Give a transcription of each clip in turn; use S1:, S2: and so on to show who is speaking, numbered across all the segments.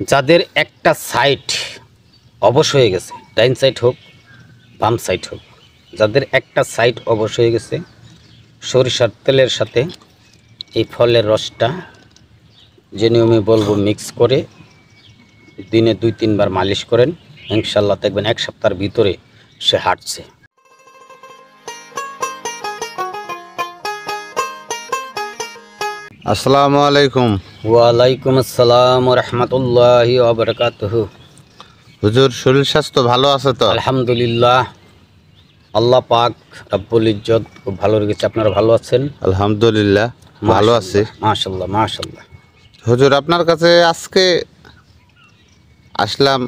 S1: যাদের একটা সাইড অবশ হয়ে গেছে, ডাইন সাইড হোক বাম সাইড হোক, যাদের একটা সাইড অবশ হয়ে গেছে, সরিষার তেলের সাথে এই ফলের রসটা যে নিয়মে বলবো মিক্স করে দিনে 2-3 বার মালিশ করেন, ইনশাল্লাহ দেখবেন 1 সপ্তাহের ভিতরে সে হাঁটছে।
S2: আসসালামু আলাইকুম।
S1: ওয়ালাইকুম আসসালাম ওয়া রাহমাতুল্লাহি ওয়া বারাকাতুহু।
S2: হুজুর, শরীর স্বাস্থ্য ভালো আছে তো?
S1: আলহামদুলিল্লাহ, আল্লাহ পাক রব্বুল ইজ্জত খুব ভালো রেখেছে। আপনারা ভালো আছেন?
S2: আলহামদুলিল্লাহ ভালো আছি।
S1: মাশাআল্লাহ মাশাআল্লাহ।
S2: হুজুর, আপনার কাছে আজকে আসলাম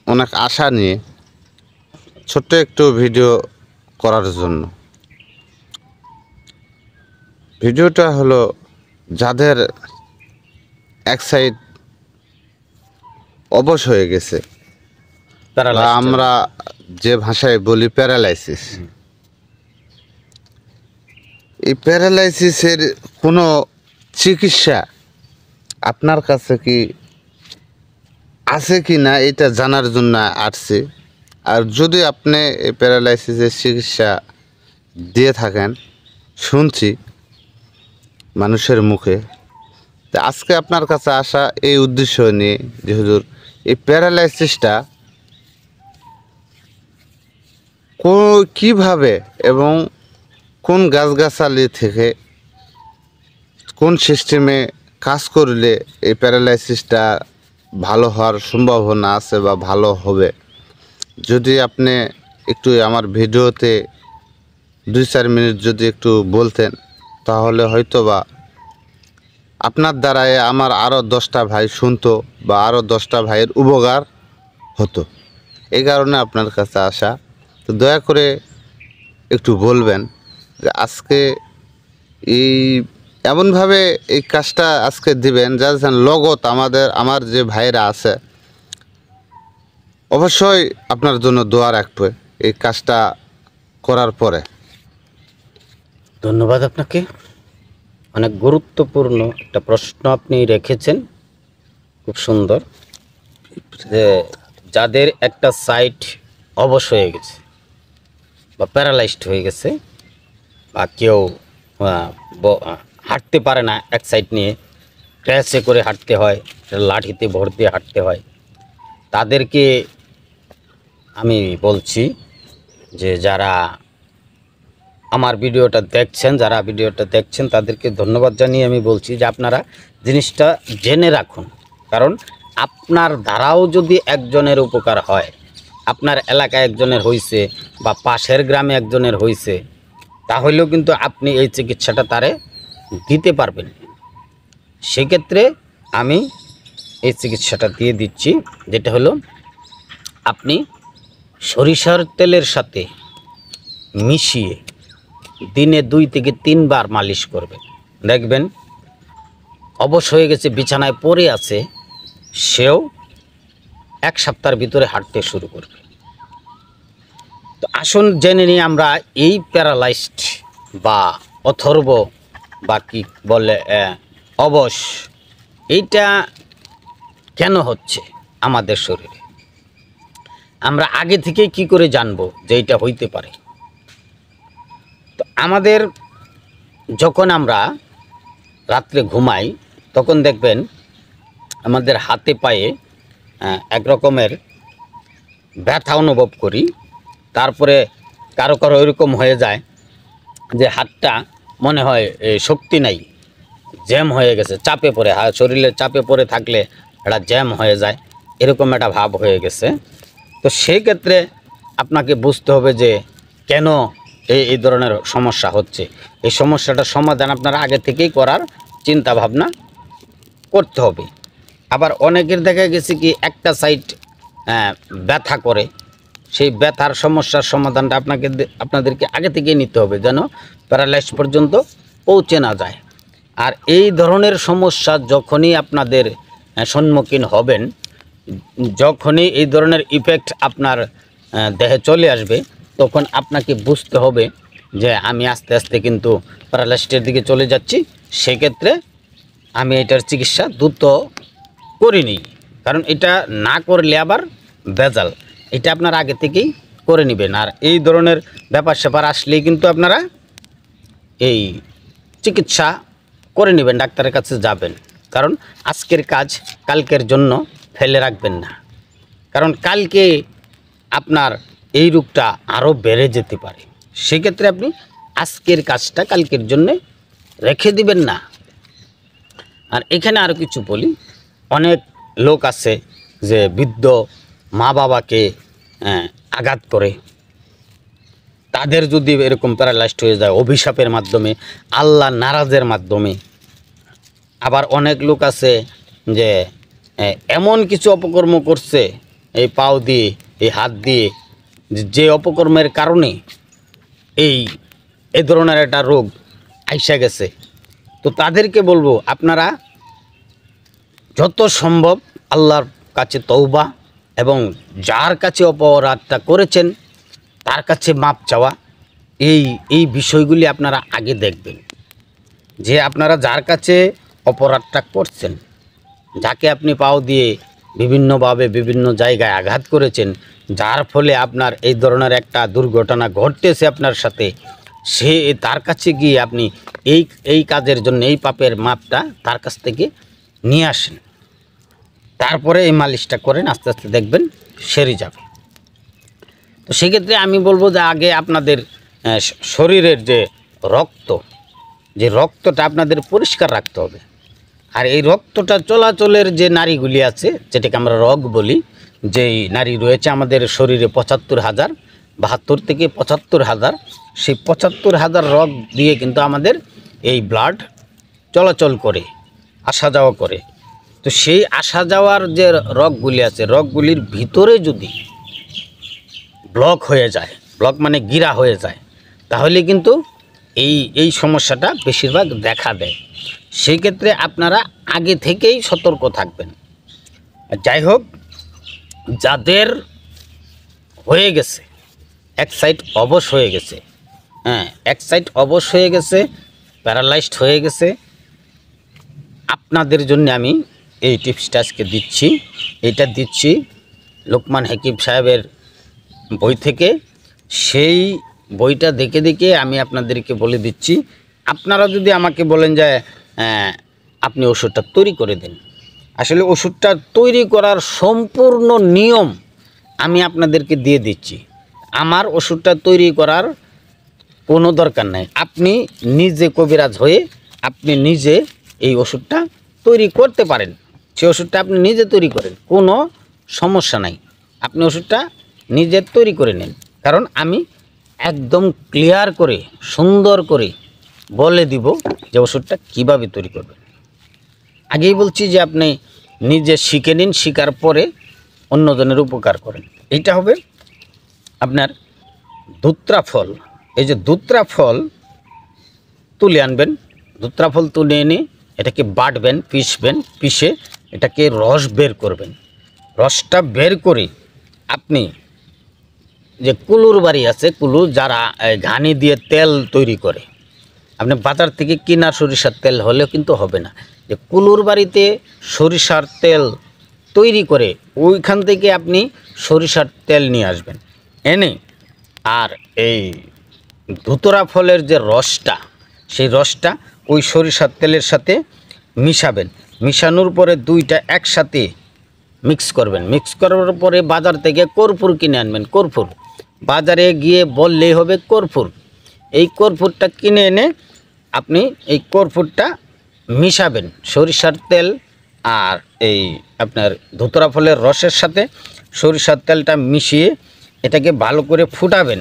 S2: অনেক আশা নিয়ে ছোট্ট একটু ভিডিও করার জন্য। ভিডিওটা হলো যাদের এক সাইড অবশ হয়ে গেছে বা আমরা যে ভাষায় বলি প্যারালাইসিস, এই প্যারালাইসিসের কোনো চিকিৎসা আপনার কাছে কি আছে কি না এটা জানার জন্য আসছি। আর যদি আপনি এই প্যারালাইসিসের চিকিৎসা দিয়ে থাকেন, শুনছি মানুষের মুখে, তো আজকে আপনার কাছে আসা এই উদ্দেশ্য নিয়ে যে হুজুর, এই প্যারালাইসিসটা কীভাবে এবং কোন গাছগাছালি থেকে কোন সিস্টেমে কাজ করলে এই প্যারালাইসিসটা ভালো হওয়ার সম্ভাবনা আছে বা ভালো হবে, যদি আপনি একটু আমার ভিডিওতে 2-4 মিনিট যদি একটু বলতেন, তাহলে হয়তো বা আপনার দ্বারায় আমার আরও 10টা ভাই শুনতো বা আরও 10টা ভাইয়ের উপকার হতো। এই কারণে আপনার কাছে আসা। তো দয়া করে একটু বলবেন যে আজকে এই এমনভাবে এই কাজটা আজকে দিবেন যাতে লগত আমার যে ভাইরা আছে অবশ্যই আপনার জন্য দোয়া রাখবে এই কাজটা করার পরে।
S1: ধন্যবাদ আপনাকে। অনেক গুরুত্বপূর্ণ একটা প্রশ্ন আপনি রেখেছেন, খুব সুন্দর। যে যাদের একটা সাইড অবশ হয়ে গেছে বা প্যারালাইজড হয়ে গেছে বা কেউ হাঁটতে পারে না, এক সাইড নিয়ে ক্র্যাশে করে হাঁটতে হয়, লাঠিতে ভর দিয়ে হাঁটতে হয়, তাদেরকে আমি বলছি যে যারা আমার ভিডিওটা দেখছেন তাদেরকে ধন্যবাদ জানিয়ে আমি বলছি যে আপনারা জিনিসটা জেনে রাখুন। কারণ আপনার দ্বারাও যদি একজনের উপকার হয়, আপনার এলাকায় একজনের হয়েছে বা পাশের গ্রামে একজনের হয়েছে, তাহলেও কিন্তু আপনি এই চিকিৎসাটা তারে দিতে পারবেন। সেক্ষেত্রে আমি এই চিকিৎসাটা দিয়ে দিচ্ছি, যেটা হলো আপনি সরিষার তেলের সাথে মিশিয়ে দিনে 2 থেকে 3 বার মালিশ করবেন। দেখবেন অবশ হয়ে গেছে, বিছানায় পড়ে আছে, সেও 1 সপ্তাহের ভিতরে হাঁটতে শুরু করবে। তো আসুন জেনে নিই আমরা এই প্যারালাইজড বা অথর্ব বা কি বলে অবশ, এইটা কেন হচ্ছে আমাদের শরীরে। আমরা আগে থেকেই কি করে জানবো যে এটা হইতে পারে। তো আমাদের যখন আমরা রাত্রে ঘুমাই তখন দেখবেন আমাদের হাতে পায়ে এক রকমের ব্যথা অনুভব করি। তারপরে কারো কারো এরকম হয়ে যায় যে হাতটা মনে হয় শক্তি নাই, জ্যাম হয়ে গেছে, চাপে পড়ে, শরীরে চাপে পড়ে থাকলে একটা জ্যাম হয়ে যায়, এরকম একটা ভাব হয়ে গেছে। তো সেই ক্ষেত্রে আপনাকে বুঝতে হবে যে কেন এই ধরনের সমস্যা হচ্ছে। এই সমস্যাটার সমাধান আপনারা আগে থেকেই করার চিন্তা ভাবনা করতে হবে। আবার অনেকের দেখা গেছে কি একটা সাইড ব্যথা করে, সেই ব্যথার সমস্যার সমাধানটা আপনাদেরকে আগে থেকেই নিতে হবে, যেন প্যারালাইজ পর্যন্ত পৌঁছে না যায়। আর এই ধরনের সমস্যা যখনই আপনাদের সম্মুখীন হবেন, যখনই এই ধরনের ইফেক্ট আপনার দেহে চলে আসবে, তখন আপনাকে বুঝতে হবে যে আমি আস্তে আস্তে কিন্তু প্যারালাইসিসের দিকে চলে যাচ্ছি। সেক্ষেত্রে আমি এটার চিকিৎসা দ্রুত করিনি, কারণ এটা না করলে আবার ভেজাল। এটা আপনারা আগে থেকেই করে নেবেন। আর এই ধরনের ব্যাপার স্যাপার আসলেই কিন্তু আপনারা এই চিকিৎসা করে নেবেন, ডাক্তারের কাছে যাবেন। কারণ আজকের কাজ কালকের জন্য ফেলে রাখবেন না, কারণ কালকে আপনার এই রোগটা আরও বেড়ে যেতে পারে। সেক্ষেত্রে আপনি আজকের কাজটা কালকের জন্য রেখে দিবেন না। আর এখানে আরও কিছু বলি, অনেক লোক আছে যে বৃদ্ধ মা বাবাকে আঘাত করে, তাদের যদি এরকম প্যারালাইজড হয়ে যায় অভিশাপের মাধ্যমে, আল্লাহ নারাজের মাধ্যমে। আবার অনেক লোক আছে যে এমন কিছু অপকর্ম করছে এই পাও দিয়ে, এই হাত দিয়ে, যে অপকর্মের কারণে এই ধরনের একটা রোগ আইসা গেছে। তো তাদেরকে বলবো, আপনারা যত সম্ভব আল্লাহর কাছে তওবা এবং যার কাছে অপরাধটা করেছেন তার কাছে মাপ চাওয়া, এই বিষয়গুলি আপনারা আগে দেখবেন। যে আপনারা যার কাছে অপরাধটা করছেন, যাকে আপনি পাও দিয়ে বিভিন্নভাবে বিভিন্ন জায়গায় আঘাত করেছেন, যার ফলে আপনার এই ধরনের একটা দুর্ঘটনা ঘটতেছে আপনার সাথে, তার কাছে গিয়ে আপনি এই কাজের জন্য এই পাপের মাপটা তার কাছ থেকে নিয়ে আসেন। তারপরে এই মালিশটা করেন, আস্তে আস্তে দেখবেন সেরে যাবে। তো সেক্ষেত্রে আমি বলবো যে আগে আপনাদের শরীরের যে রক্তটা আপনাদের পরিষ্কার রাখতে হবে। আর এই রক্তটা চলাচলের যে নাড়িগুলি আছে, যেটাকে আমরা রগ বলি, যেই নাড়ি রয়েছে আমাদের শরীরে ৭৫,০০০, ৭২ থেকে ৭৫,০০০, সেই ৭৫,০০০ রগ দিয়ে কিন্তু আমাদের এই ব্লাড চলাচল করে, আসা যাওয়া করে। তো সেই আসা যাওয়ার যে রগগুলি আছে, রগগুলির ভিতরে যদি ব্লক হয়ে যায়, ব্লক মানে গিরা হয়ে যায়, তাহলে কিন্তু এই সমস্যাটা বেশিরভাগ দেখা দেয়। সেই ক্ষেত্রে আপনারা আগে থেকেই সতর্ক থাকবেন। যাই হোক, যাদের হয়ে গেছে এক সাইড অবশ হয়ে গেছে, এক সাইড অবশ হয়ে গেছে, প্যারালাইজড হয়ে গেছে, আপনাদের জন্য আমি এই টিপসটা আজকে দিচ্ছি। এটা দিচ্ছি লোকমান হাকিম সাহেবের বই থেকে। সেই বইটা দেখে দেখে আমি আপনাদেরকে বলে দিচ্ছি। আপনারা যদি আমাকে বলেন যে আপনি ওষুধটা তৈরি করে দিন, আসলে ওষুধটা তৈরি করার সম্পূর্ণ নিয়ম আমি আপনাদেরকে দিয়ে দিচ্ছি। আমার ওষুধটা তৈরি করার কোনো দরকার নাই। আপনি নিজে কবিরাজ হয়ে আপনি নিজে এই ওষুধটা তৈরি করতে পারেন। সেই ওষুধটা আপনি নিজে তৈরি করেন, কোনো সমস্যা নাই। আপনি ওষুধটা নিজে তৈরি করে নেন, কারণ আমি একদম ক্লিয়ার করে সুন্দর করে বলে দিব যে ওষুধটা কীভাবে তৈরি করবেন। আগেই বলছি যে আপনি নিজে শিখে নিন, শিখার পরে অন্যজনের উপকার করেন। এইটা হবে আপনার ধুত্রা ফল। এই যে ধুত্রা ফল তুলে আনবেন, ধুত্রা ফল তুলে এনে এটাকে বাটবেন, পিষে এটাকে রস বের করবেন। রসটা বের করে আপনি যে কুলুর বাড়ি আছে, কুলুর যারা ঘানি দিয়ে তেল তৈরি করে, আপনি বাজার থেকে কিনা সরিষার তেল হলেও কিন্তু হবে না। যে কুলুর বাড়িতে সরিষার তেল তৈরি করে, ওইখান থেকে আপনি সরিষার তেল নিয়ে আসবেন, এনে আর এই ধুতরা ফলের যে রসটা, সেই রসটা ওই সরিষার তেলের সাথে মিশাবেন। মিশানোর পরে দুইটা একসাথে মিক্স করবেন। মিক্স করার পরে বাজার থেকে কর্পূর কিনে আনবেন। কর্পূর বাজারে গিয়ে বললেই হবে কর্পূর। এই কর্পূরটা কিনে এনে আপনি এই কর্পূরটা মিশাবেন সরিষার তেল আর এই আপনার ধুতরা ফলের রসের সাথে সরিষার তেলটা মিশিয়ে এটাকে ভালো করে ফুটাবেন।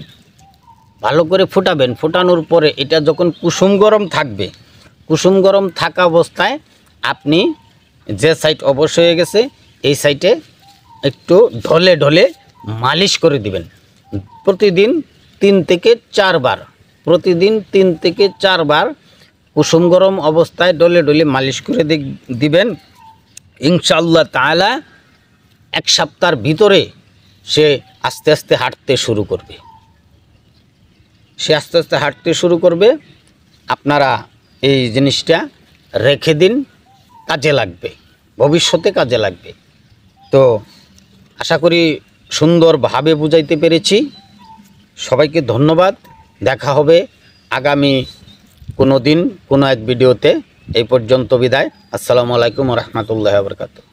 S1: ফুটানোর পরে এটা যখন কুসুম গরম থাকবে, কুসুম গরম থাকা অবস্থায় আপনি যে সাইড অবশ হয়ে গেছে এই সাইডে একটু ঢলে ঢলে মালিশ করে দিবেন। প্রতিদিন 3 থেকে 4 বার, প্রতিদিন 3 থেকে 4 বার কুসুম গরম অবস্থায় ডলে ডলে মালিশ করে দিবেন। ইনশাআল্লাহ তাআলা 1 সপ্তাহের ভিতরে সে আস্তে আস্তে হাঁটতে শুরু করবে। আপনারা এই জিনিসটা রেখে দিন, কাজে লাগবে, ভবিষ্যতে কাজে লাগবে। তো আশা করি সুন্দরভাবে বুঝাইতে পেরেছি। সবাইকে ধন্যবাদ। দেখা হবে আগামী কোনো দিন কোনো এক ভিডিওতে। এই পর্যন্ত বিদায়। আসসালামু আলাইকুম ওয়া রাহমাতুল্লাহি ওয়া বারাকাতুহু।